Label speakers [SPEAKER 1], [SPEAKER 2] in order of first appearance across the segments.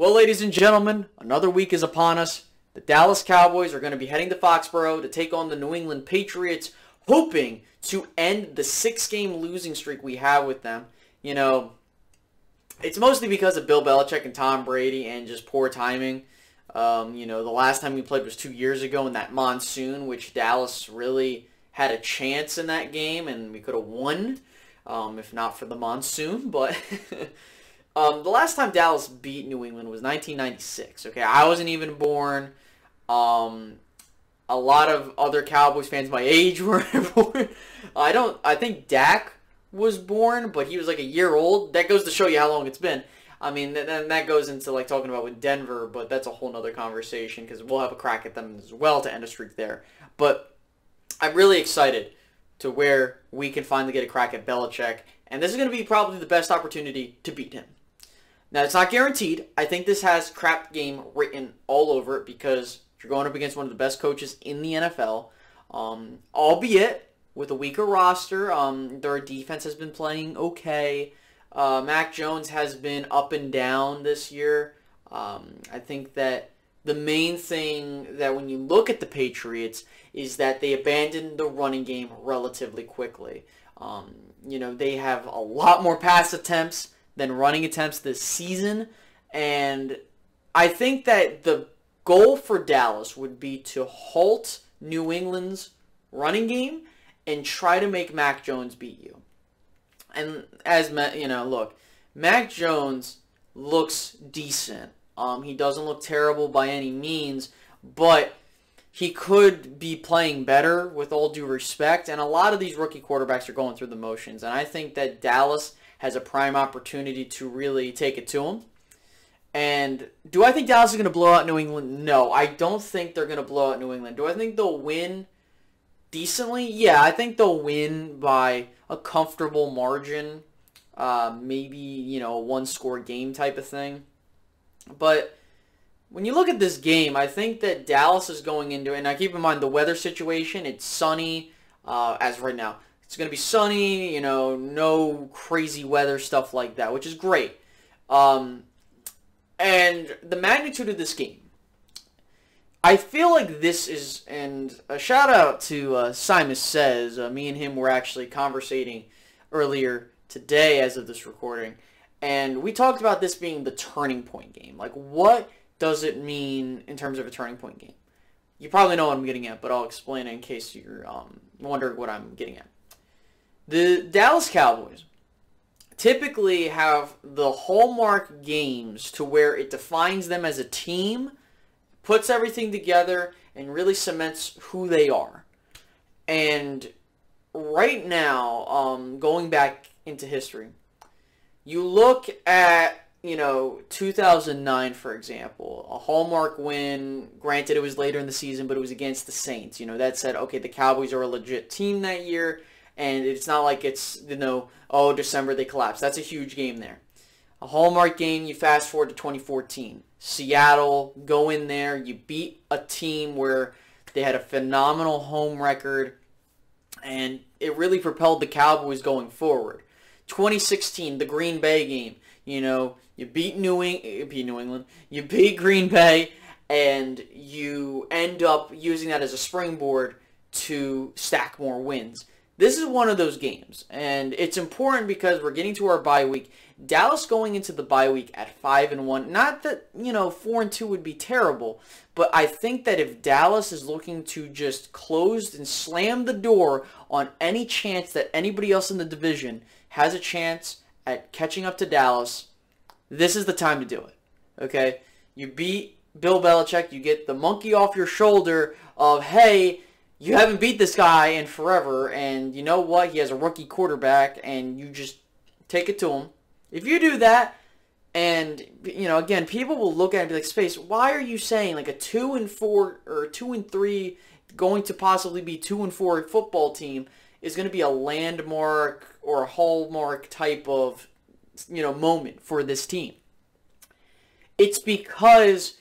[SPEAKER 1] Well, ladies and gentlemen, another week is upon us. The Dallas Cowboys are going to be heading to Foxborough to take on the New England Patriots, hoping to end the 6-game losing streak we have with them. You know, it's mostly because of Bill Belichick and Tom Brady and just poor timing. The last time we played was 2 years ago in that monsoon, which Dallas really had a chance in that game, and we could have won, if not for the monsoon. But the last time Dallas beat New England was 1996. Okay, I wasn't even born. A lot of other Cowboys fans my age were born. I think Dak was born, but he was like a year old. That goes to show you how long it's been. I mean, then that goes into like talking about with Denver, but that's a whole nother conversation because we'll have a crack at them as well to end a streak there. But I'm really excited to where we can finally get a crack at Belichick, and this is going to be probably the best opportunity to beat him. Now, it's not guaranteed. I think this has crap game written all over it because you're going up against one of the best coaches in the NFL, albeit with a weaker roster. Their defense has been playing okay. Mac Jones has been up and down this year. I think that the main thing that when you look at the Patriots is that they abandoned the running game relatively quickly. They have a lot more pass attempts than running attempts this season, and I think that the goal for Dallas would be to halt New England's running game and try to make Mac Jones beat you. And look, Mac Jones looks decent. He doesn't look terrible by any means, but he could be playing better with all due respect. And a lot of these rookie quarterbacks are going through the motions. And I think that Dallas has a prime opportunity to really take it to him. And do I think Dallas is going to blow out New England? No, I don't think they're going to blow out New England. Do I think they'll win decently? Yeah, I think they'll win by a comfortable margin. Maybe, a one-score game type of thing. But when you look at this game, I think that Dallas is going into it. And now keep in mind the weather situation. It's sunny as right now. It's going to be sunny, no crazy weather, stuff like that, which is great. And the magnitude of this game, I feel like this is, and a shout out to Simon Says, me and him were actually conversating earlier today as of this recording, and we talked about this being the turning point game. Like, what does it mean in terms of a turning point game? You probably know what I'm getting at, but I'll explain it in case you're wondering what I'm getting at. The Dallas Cowboys typically have the hallmark games to where it defines them as a team, puts everything together, and really cements who they are. And right now, going back into history, you look at, 2009, for example, a hallmark win. Granted, it was later in the season, but it was against the Saints. That said, okay, the Cowboys are a legit team that year, and it's not like it's, December they collapsed. That's a huge game there. A hallmark game, you fast forward to 2014. Seattle, go in there, you beat a team where they had a phenomenal home record, and it really propelled the Cowboys going forward. 2016, the Green Bay game, you beat New England, you beat Green Bay, and you end up using that as a springboard to stack more wins. This is one of those games, and it's important because we're getting to our bye week. Dallas going into the bye week at 5-1. Not that, 4-2 would be terrible, but I think that if Dallas is looking to just close and slam the door on any chance that anybody else in the division has a chance at catching up to Dallas, this is the time to do it. Okay? You beat Bill Belichick, you get the monkey off your shoulder of, hey, you haven't beat this guy in forever, and you know what? He has a rookie quarterback, and you just take it to him. If you do that, and, again, people will look at it and be like, Space, why are you saying like a 2-4 or 2-3 going to possibly be 2-4 football team is going to be a landmark or a hallmark type of, moment for this team? It's because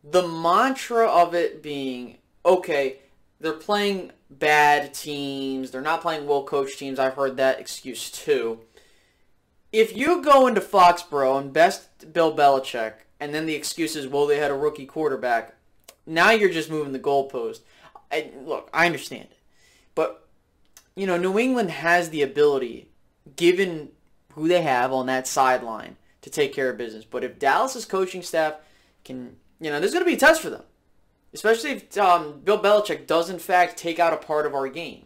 [SPEAKER 1] the mantra of it being, okay, they're playing bad teams. They're not playing well-coached teams. I've heard that excuse too. If you go into Foxborough and best Bill Belichick and then the excuse is, well, they had a rookie quarterback. Now you're just moving the goalpost. Look, I understand it. But, New England has the ability, given who they have on that sideline, to take care of business. But if Dallas's coaching staff can, there's going to be a test for them. Especially if Bill Belichick does, in fact, take out a part of our game.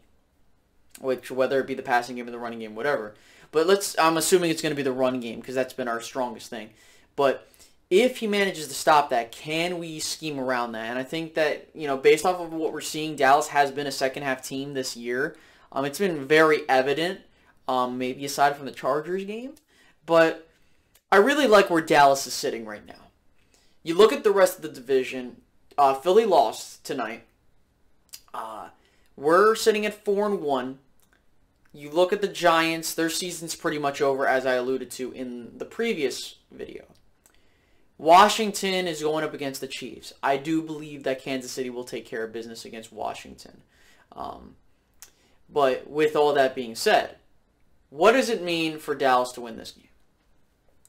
[SPEAKER 1] Which, whether it be the passing game or the running game, whatever. But I'm assuming it's going to be the run game because that's been our strongest thing. But if he manages to stop that, can we scheme around that? And I think that, based off of what we're seeing, Dallas has been a second-half team this year. It's been very evident, maybe aside from the Chargers game. But I really like where Dallas is sitting right now. You look at the rest of the division. Philly lost tonight. We're sitting at 4-1. You look at the Giants, their season's pretty much over, as I alluded to in the previous video. Washington is going up against the Chiefs. I do believe that Kansas City will take care of business against Washington. But with all that being said, what does it mean for Dallas to win this game?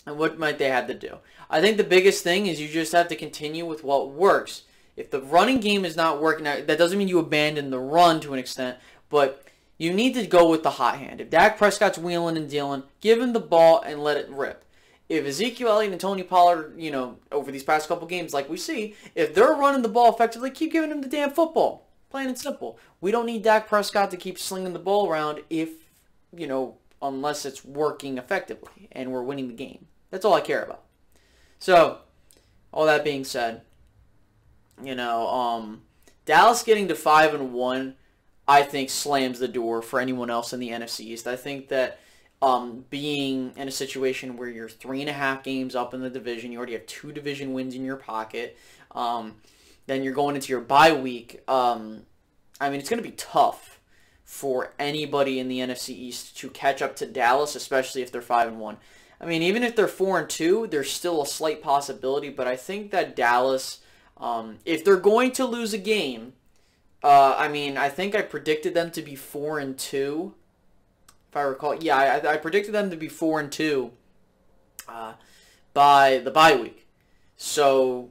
[SPEAKER 1] And what might they have to do? I think the biggest thing is you just have to continue with what works. If the running game is not working out, that doesn't mean you abandon the run to an extent, but you need to go with the hot hand. If Dak Prescott's wheeling and dealing, give him the ball and let it rip. If Ezekiel Elliott and Tony Pollard, over these past couple games, like we see, if they're running the ball effectively, keep giving him the damn football. Plain and simple. We don't need Dak Prescott to keep slinging the ball around unless it's working effectively and we're winning the game. That's all I care about. So, all that being said, Dallas getting to 5-1, I think slams the door for anyone else in the NFC East. I think that being in a situation where you're 3.5 games up in the division, you already have 2 division wins in your pocket, then you're going into your bye week. It's going to be tough for anybody in the NFC East to catch up to Dallas, especially if they're 5-1. Even if they're 4-2, there's still a slight possibility, but I think that Dallas, if they're going to lose a game, I think I predicted them to be 4-2, if I recall. Yeah, I predicted them to be 4-2 by the bye week. So,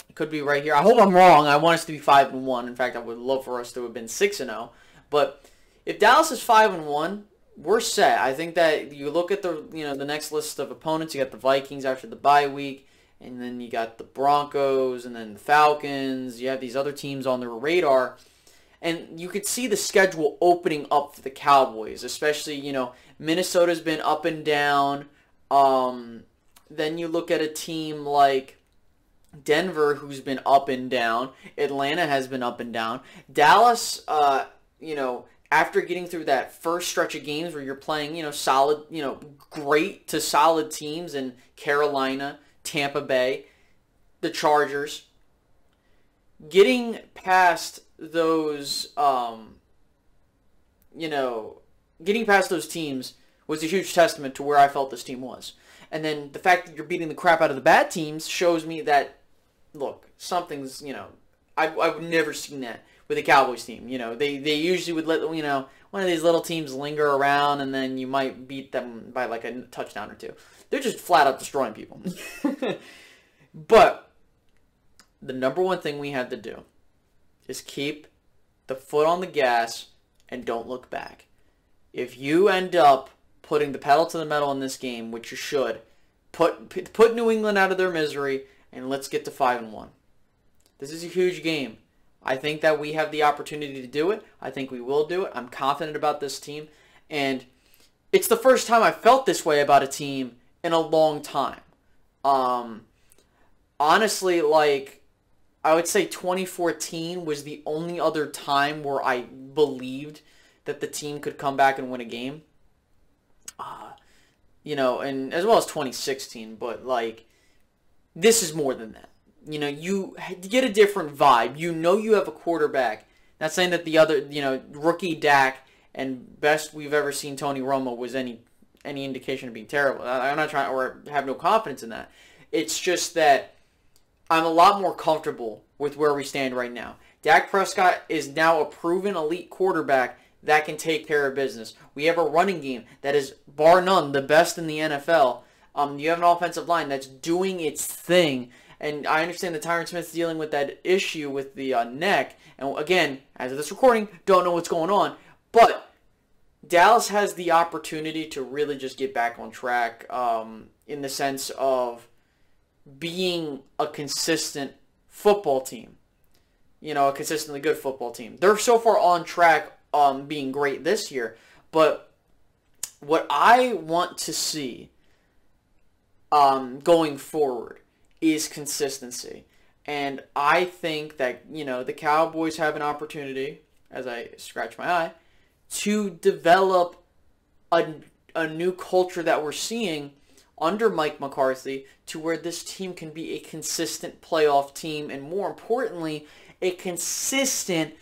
[SPEAKER 1] it could be right here. I hope I'm wrong. I want us to be 5-1. In fact, I would love for us to have been 6-0. But if Dallas is 5-1, we're set. I think that you look at the next list of opponents. You got the Vikings after the bye week, and then you got the Broncos, and then the Falcons. You have these other teams on their radar, and you could see the schedule opening up for the Cowboys, especially Minnesota's been up and down. Then you look at a team like Denver, who's been up and down. Atlanta has been up and down. Dallas, after getting through that first stretch of games where you're playing, solid, great to solid teams in Carolina, Tampa Bay, the Chargers, getting past those, getting past those teams was a huge testament to where I felt this team was. And then the fact that you're beating the crap out of the bad teams shows me that, look, something's, I've never seen that with a Cowboys team. They usually would let, one of these little teams linger around, and then you might beat them by like a touchdown or two. They're just flat out destroying people. But the number one thing we have to do is keep the foot on the gas and don't look back. If you end up putting the pedal to the metal in this game, which you should, put New England out of their misery, and let's get to 5-1. This is a huge game. I think that we have the opportunity to do it. I think we will do it. I'm confident about this team. And it's the first time I felt this way about a team in a long time. Honestly, I would say 2014 was the only other time where I believed that the team could come back and win a game. And as well as 2016, but this is more than that. You get a different vibe. You have a quarterback. Not saying that the other, rookie Dak and best we've ever seen Tony Romo was any indication of being terrible. I'm not trying, or have no confidence in that. It's just that I'm a lot more comfortable with where we stand right now. Dak Prescott is now a proven elite quarterback that can take care of business. We have a running game that is, bar none, the best in the NFL. You have an offensive line that's doing its thing. And I understand that Tyron Smith's dealing with that issue with the neck. And again, as of this recording, don't know what's going on. But Dallas has the opportunity to really just get back on track in the sense of being a consistent football team. You know, a consistently good football team. They're so far on track being great this year. But what I want to see going forward is consistency. And I think that, you know, the Cowboys have an opportunity, as I scratch my eye, to develop a new culture that we're seeing under Mike McCarthy, to where this team can be a consistent playoff team, and more importantly, a consistent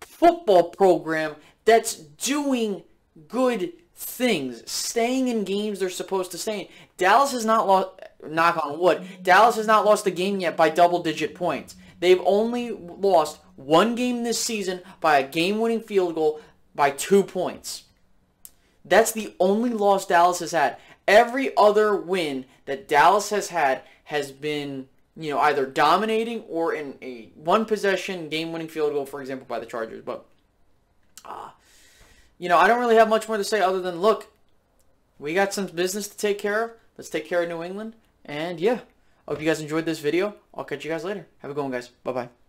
[SPEAKER 1] football program that's doing good things, staying in games they're supposed to stay in. Dallas has not lost, knock on wood, Dallas has not lost a game yet by double-digit points. They've only lost one game this season by a game-winning field goal by 2 points. That's the only loss Dallas has had. Every other win that Dallas has had has been, you know, either dominating or in a one-possession game-winning field goal, for example, by the Chargers. But, you know, I don't really have much more to say other than, look, we got some business to take care of. Let's take care of New England. And, yeah, I hope you guys enjoyed this video. I'll catch you guys later. Have a good one, guys. Bye-bye.